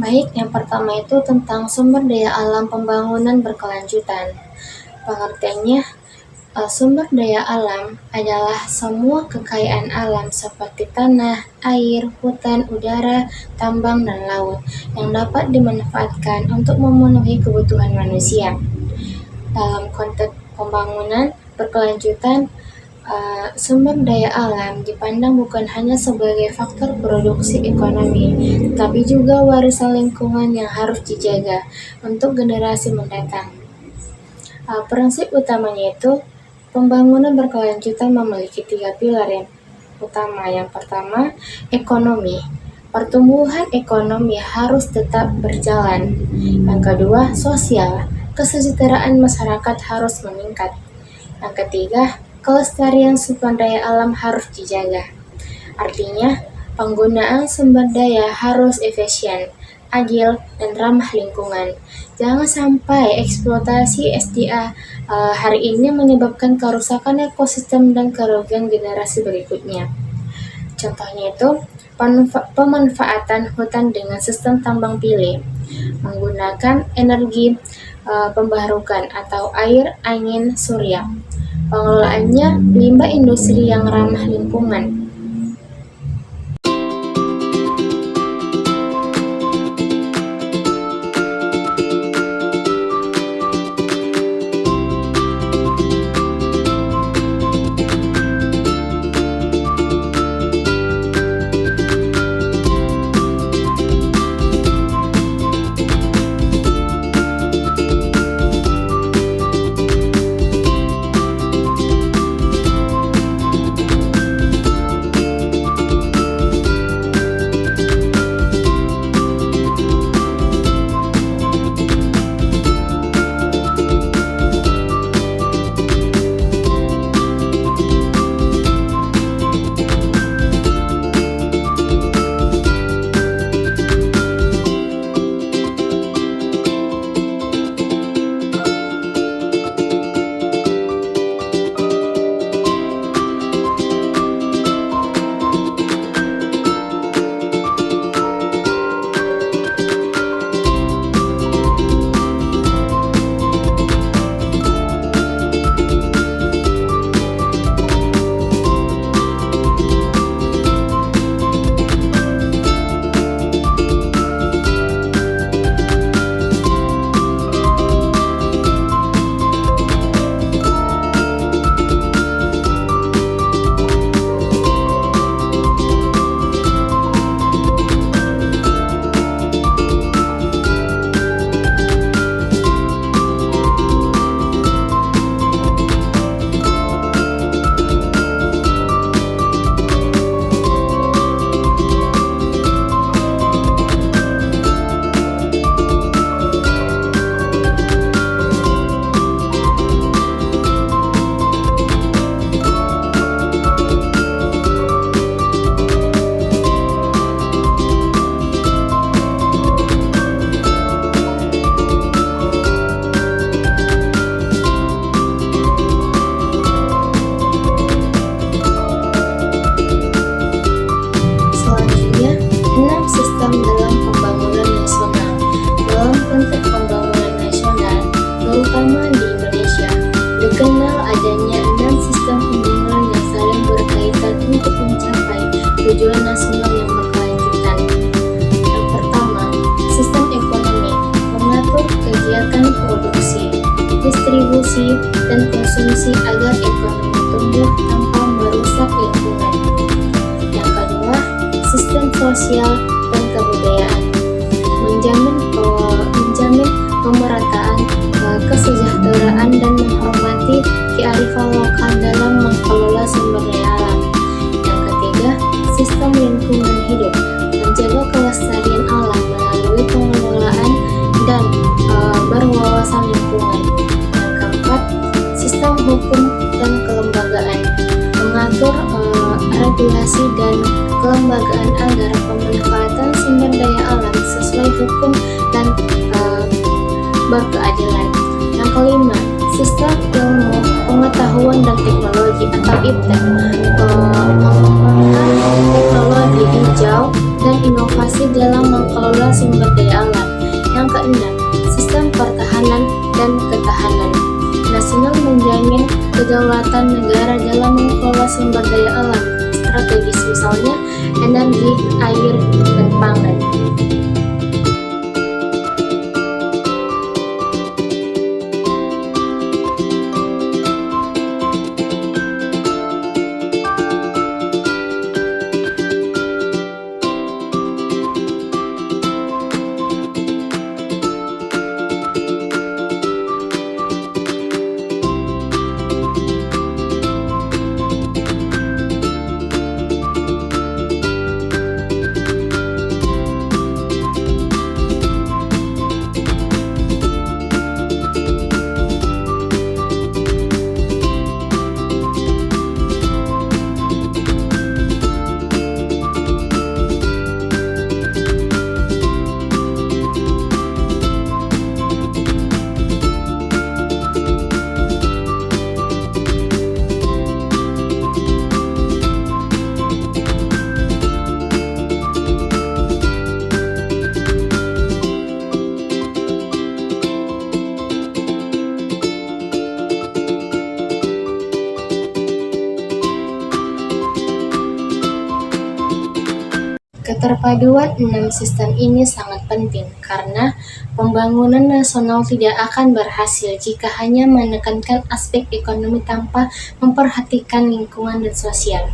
Baik, yang pertama itu tentang sumber daya alam pembangunan berkelanjutan. Pengertiannya, sumber daya alam adalah semua kekayaan alam seperti tanah, air, hutan, udara, tambang, dan laut yang dapat dimanfaatkan untuk memenuhi kebutuhan manusia. Dalam konteks pembangunan berkelanjutan, sumber daya alam dipandang bukan hanya sebagai faktor produksi ekonomi, tetapi juga warisan lingkungan yang harus dijaga untuk generasi mendatang. Prinsip utamanya itu, pembangunan berkelanjutan memiliki 3 pilar yang utama. Yang pertama, ekonomi. Pertumbuhan ekonomi harus tetap berjalan. Yang kedua, sosial. Kesejahteraan masyarakat harus meningkat. Yang ketiga, kelestarian sumber daya alam harus dijaga. Artinya, penggunaan sumber daya harus efisien, adil, dan ramah lingkungan. Jangan sampai eksploitasi SDA hari ini menyebabkan kerusakan ekosistem dan kerugian generasi berikutnya. Contohnya itu, pemanfaatan hutan dengan sistem tambang pilih, menggunakan energi pembarukan atau air, angin, surya. Pengelolaannya limbah industri yang ramah lingkungan. Terutama di Indonesia, dikenal adanya 6 sistem pembangunan yang saling berkaitan untuk mencapai tujuan nasional yang berkelanjutan. Yang pertama, sistem ekonomi mengatur kegiatan produksi, distribusi, dan konsumsi agar ekonomi tumbuh tanpa merusak lingkungan. Yang kedua, sistem sosial dan kebudayaan menjamin pemerataan kesejahteraan dan menghormati kearifan lokal dalam mengelola sumber daya alam. Yang ketiga, sistem lingkungan hidup menjaga kelestarian alam melalui pengelolaan dan berwawasan lingkungan. Yang keempat, sistem hukum dan kelembagaan mengatur regulasi dan kelembagaan agar pemanfaatan sumber daya alam sesuai hukum dan berkeadilan. Yang kelima, sistem ilmu pengetahuan dan teknologi atau IPTEK, pengembangan teknologi hijau dan inovasi dalam mengelola sumber daya alam. Yang keenam, sistem pertahanan dan ketahanan nasional menjamin kedaulatan negara dalam mengelola sumber daya alam strategis, misalnya energi, air, dan pangan. Keterpaduan 6 sistem ini sangat penting karena pembangunan nasional tidak akan berhasil jika hanya menekankan aspek ekonomi tanpa memperhatikan lingkungan dan sosial.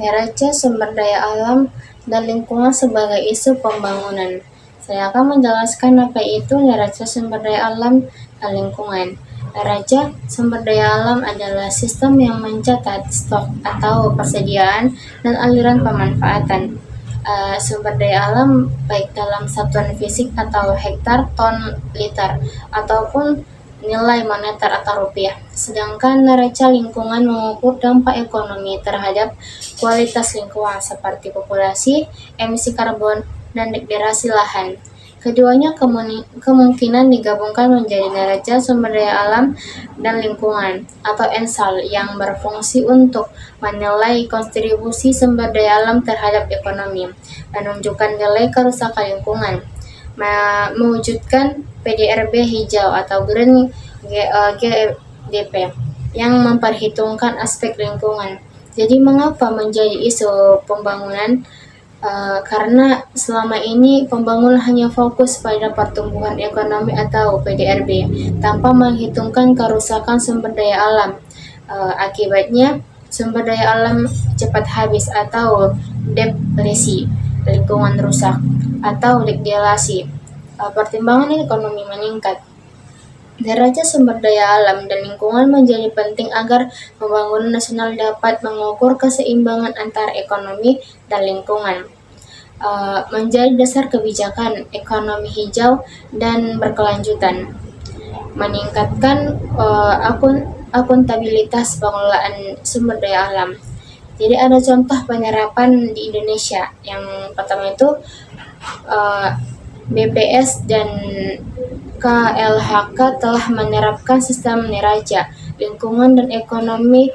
Neraca sumber daya alam dan lingkungan sebagai isu pembangunan. Saya akan menjelaskan apa itu neraca sumber daya alam dan lingkungan. Neraca sumber daya alam adalah sistem yang mencatat stok atau persediaan dan aliran pemanfaatan sumber daya alam baik dalam satuan fisik atau hektar, ton, liter, ataupun nilai moneter atau rupiah. Sedangkan neraca lingkungan mengukur dampak ekonomi terhadap kualitas lingkungan seperti populasi, emisi karbon, dan degradasi lahan. Keduanya kemungkinan digabungkan menjadi neraca sumber daya alam dan lingkungan atau NSAL yang berfungsi untuk menilai kontribusi sumber daya alam terhadap ekonomi, menunjukkan nilai kerusakan lingkungan, mewujudkan PDRB hijau atau Green GDP yang memperhitungkan aspek lingkungan. Jadi mengapa menjadi isu pembangunan? Karena selama ini pembangunan hanya fokus pada pertumbuhan ekonomi atau PDRB tanpa menghitungkan kerusakan sumber daya alam. Akibatnya sumber daya alam cepat habis atau depresi, lingkungan rusak atau degradasi. Pertimbangan ekonomi meningkat. Neraca sumber daya alam dan lingkungan menjadi penting agar pembangunan nasional dapat mengukur keseimbangan antara ekonomi dan lingkungan. Menjadi dasar kebijakan ekonomi hijau dan berkelanjutan. meningkatkan akuntabilitas pengelolaan sumber daya alam. Jadi ada contoh penyerapan di Indonesia. Yang pertama itu BPS dan KLHK telah menerapkan sistem neraca lingkungan dan ekonomi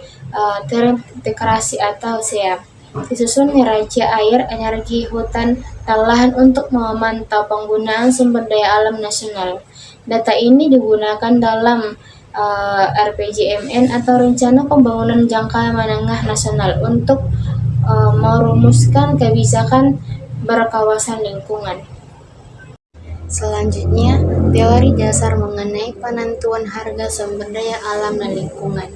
terintegrasi atau SEA. Disusun neraca air, energi, hutan, dan lahan untuk memantau penggunaan sumber daya alam nasional. Data ini digunakan dalam RPJMN atau Rencana Pembangunan Jangka Menengah Nasional untuk merumuskan kebijakan berkawasan lingkungan. Selanjutnya, teori dasar mengenai penentuan harga sumber daya alam dan lingkungan.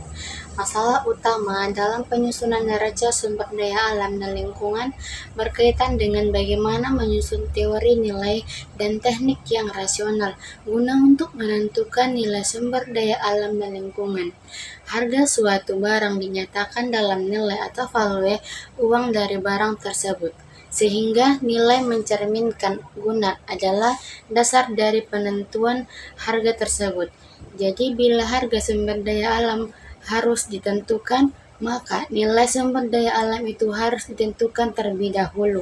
Masalah utama dalam penyusunan neraca sumber daya alam dan lingkungan berkaitan dengan bagaimana menyusun teori nilai dan teknik yang rasional guna untuk menentukan nilai sumber daya alam dan lingkungan. Harga suatu barang dinyatakan dalam nilai atau value uang dari barang tersebut, sehingga nilai mencerminkan guna adalah dasar dari penentuan harga tersebut. Jadi bila harga sumber daya alam harus ditentukan, maka nilai sumber daya alam itu harus ditentukan terlebih dahulu.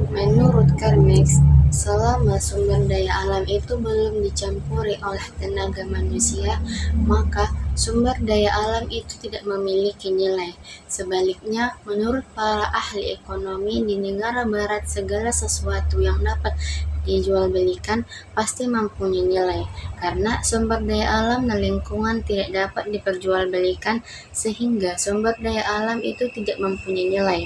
Menurut Karl Marx, selama sumber daya alam itu belum dicampuri oleh tenaga manusia, maka sumber daya alam itu tidak memiliki nilai. Sebaliknya, menurut para ahli ekonomi di negara barat, segala sesuatu yang dapat dijual belikan pasti mempunyai nilai, karena sumber daya alam dan lingkungan tidak dapat diperjualbelikan, sehingga sumber daya alam itu tidak mempunyai nilai.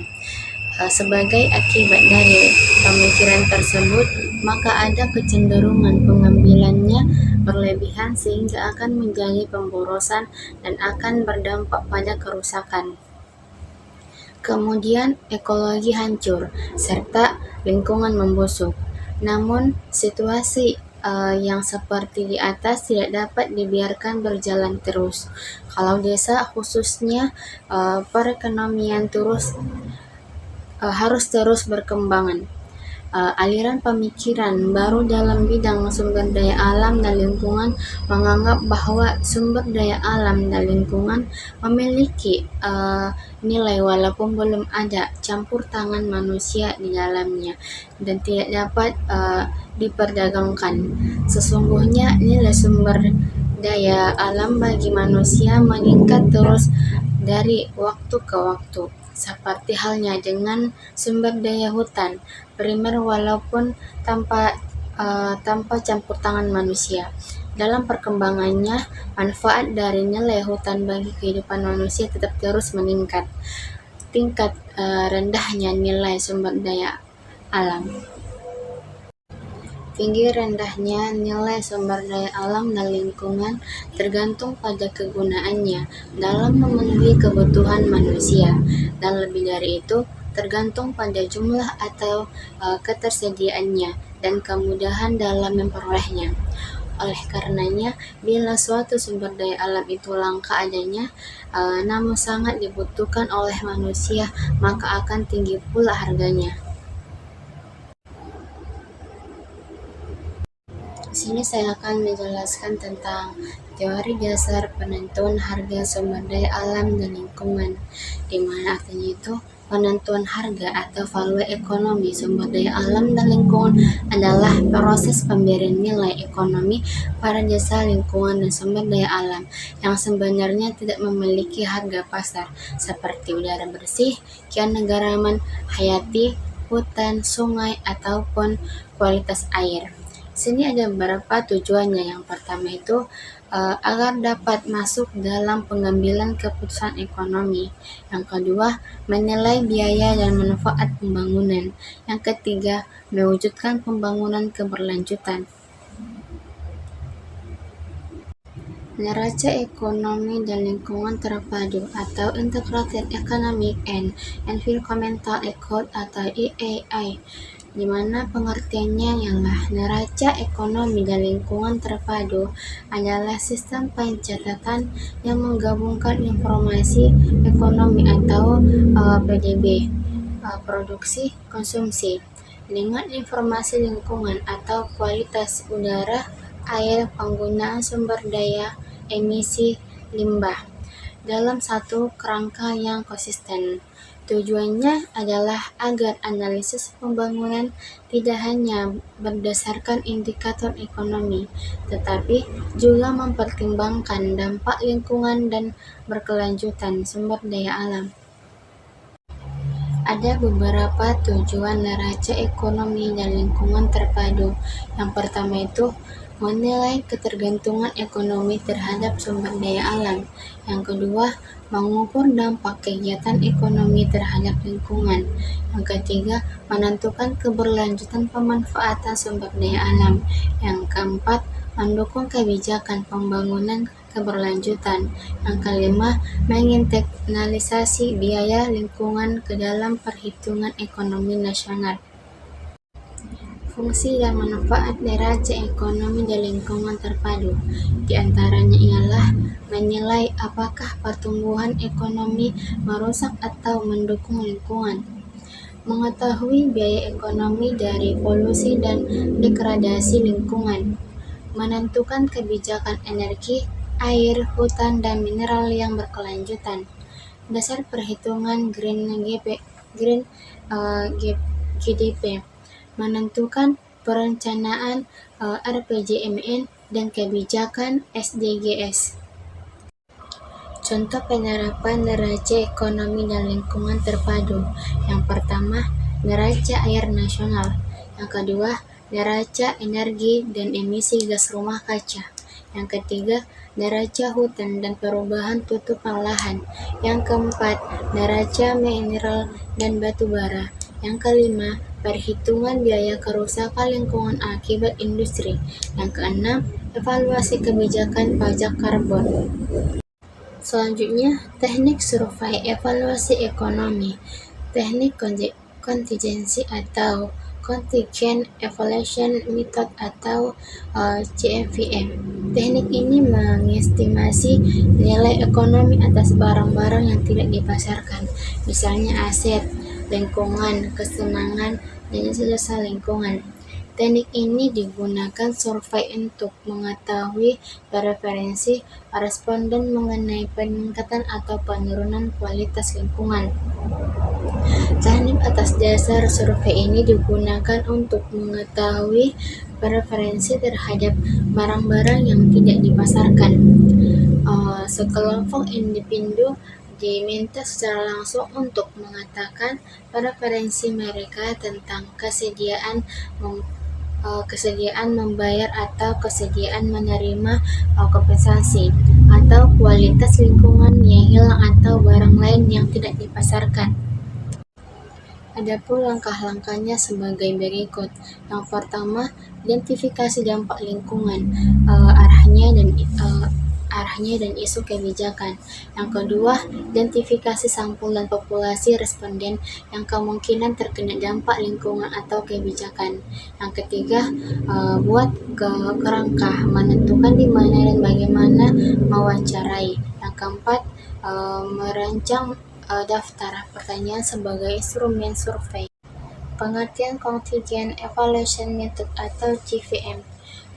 Sebagai akibat dari pemikiran tersebut, maka ada kecenderungan pengambilannya berlebihan sehingga akan menjadi pemborosan dan akan berdampak pada kerusakan. Kemudian ekologi hancur serta lingkungan membusuk. Namun situasi yang seperti di atas tidak dapat dibiarkan berjalan terus. Kalau desa khususnya perekonomian harus terus berkembangan. Aliran pemikiran baru dalam bidang sumber daya alam dan lingkungan menganggap bahwa sumber daya alam dan lingkungan memiliki nilai walaupun belum ada campur tangan manusia di dalamnya dan tidak dapat diperdagangkan. Sesungguhnya nilai sumber daya alam bagi manusia meningkat terus dari waktu ke waktu, seperti halnya dengan sumber daya hutan primer walaupun tanpa campur tangan manusia. Dalam perkembangannya, manfaat dari nilai hutan bagi kehidupan manusia tetap terus meningkat. Tingkat rendahnya nilai sumber daya alam. Tinggi rendahnya nilai sumber daya alam dan lingkungan tergantung pada kegunaannya dalam memenuhi kebutuhan manusia, dan lebih dari itu tergantung pada jumlah atau ketersediaannya dan kemudahan dalam memperolehnya. Oleh karenanya, bila suatu sumber daya alam itu langka adanya, namun sangat dibutuhkan oleh manusia, maka akan tinggi pula harganya. Di sini saya akan menjelaskan tentang teori dasar penentuan harga sumber daya alam dan lingkungan, di mana artinya itu penentuan harga atau value ekonomi sumber daya alam dan lingkungan adalah proses pemberian nilai ekonomi pada jasa lingkungan dan sumber daya alam yang sebenarnya tidak memiliki harga pasar, seperti udara bersih, keanegaraan hayati, hutan, sungai, ataupun kualitas air. Sini ada beberapa tujuannya. Yang pertama itu agar dapat masuk dalam pengambilan keputusan ekonomi. Yang kedua, menilai biaya dan manfaat pembangunan. Yang ketiga, mewujudkan pembangunan keberlanjutan. Neraca ekonomi dan lingkungan terpadu atau Integrated Economic and Environmental Accord atau EEA, di mana pengertiannya ialah neraca ekonomi dan lingkungan terpadu adalah sistem pencatatan yang menggabungkan informasi ekonomi atau PDB, produksi konsumsi, dengan informasi lingkungan atau kualitas udara, air, penggunaan sumber daya, emisi limbah dalam satu kerangka yang konsisten. Tujuannya adalah agar analisis pembangunan tidak hanya berdasarkan indikator ekonomi, tetapi juga mempertimbangkan dampak lingkungan dan berkelanjutan sumber daya alam. Ada beberapa tujuan neraca ekonomi dan lingkungan terpadu. Yang pertama itu menilai ketergantungan ekonomi terhadap sumber daya alam. Yang kedua, mengukur dampak kegiatan ekonomi terhadap lingkungan. Yang ketiga, menentukan keberlanjutan pemanfaatan sumber daya alam. Yang keempat, mendukung kebijakan pembangunan keberlanjutan. Yang kelima, menginternalisasi biaya lingkungan ke dalam perhitungan ekonomi nasional. Fungsi dan manfaat neraca ekonomi dan lingkungan terpadu. Di antaranya ialah menilai apakah pertumbuhan ekonomi merusak atau mendukung lingkungan, mengetahui biaya ekonomi dari polusi dan degradasi lingkungan, menentukan kebijakan energi, air, hutan, dan mineral yang berkelanjutan. Dasar perhitungan GDP, menentukan perencanaan RPJMN dan kebijakan SDGs. Contoh penerapan neraca ekonomi dan lingkungan terpadu. Yang pertama, neraca air nasional. Yang kedua, neraca energi dan emisi gas rumah kaca. Yang ketiga, neraca hutan dan perubahan tutupan lahan. Yang keempat, neraca mineral dan batu bara. Yang kelima, perhitungan biaya kerusakan lingkungan akibat industri. Yang keenam, evaluasi kebijakan pajak karbon. Selanjutnya, teknik survei evaluasi ekonomi. Teknik kontingensi atau Contingent Evaluation Method atau CEVM. Teknik ini mengestimasi nilai ekonomi atas barang-barang yang tidak dipasarkan, misalnya aset, lingkungan, kesenangan, dan jasa lingkungan. Teknik ini digunakan survei untuk mengetahui preferensi responden mengenai peningkatan atau penurunan kualitas lingkungan. Teknik atas dasar survei ini digunakan untuk mengetahui preferensi terhadap barang-barang yang tidak dipasarkan. Sekelompok individu diminta secara langsung untuk mengatakan preferensi mereka tentang kesediaan membayar atau kesediaan menerima kompensasi, atau kualitas lingkungan yang hilang atau barang lain yang tidak dipasarkan. Adapun langkah-langkahnya sebagai berikut. Yang pertama, identifikasi dampak lingkungan, arahnya dan isu kebijakan. Yang kedua, identifikasi sampul dan populasi responden yang kemungkinan terkena dampak lingkungan atau kebijakan. Yang ketiga, buat kerangka, menentukan di mana dan bagaimana mewawancarai. Yang keempat, merancang daftar pertanyaan sebagai instrumen survei. Pengertian Contingent Evaluation Method atau CVM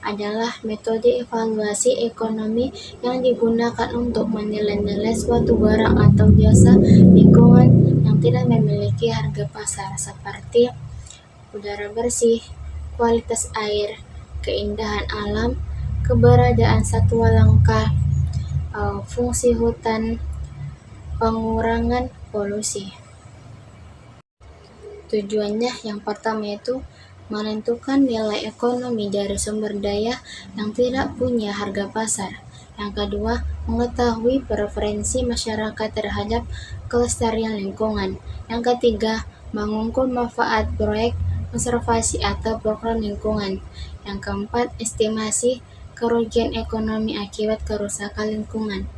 adalah metode evaluasi ekonomi yang digunakan untuk menilai-nilai suatu barang atau jasa lingkungan yang tidak memiliki harga pasar, seperti udara bersih, kualitas air, keindahan alam, keberadaan satwa langka, fungsi hutan, pengurangan polusi. Tujuannya yang pertama yaitu menentukan nilai ekonomi dari sumber daya yang tidak punya harga pasar. Yang kedua, mengetahui preferensi masyarakat terhadap kelestarian lingkungan. Yang ketiga, mengukur manfaat proyek konservasi atau program lingkungan. Yang keempat, estimasi kerugian ekonomi akibat kerusakan lingkungan.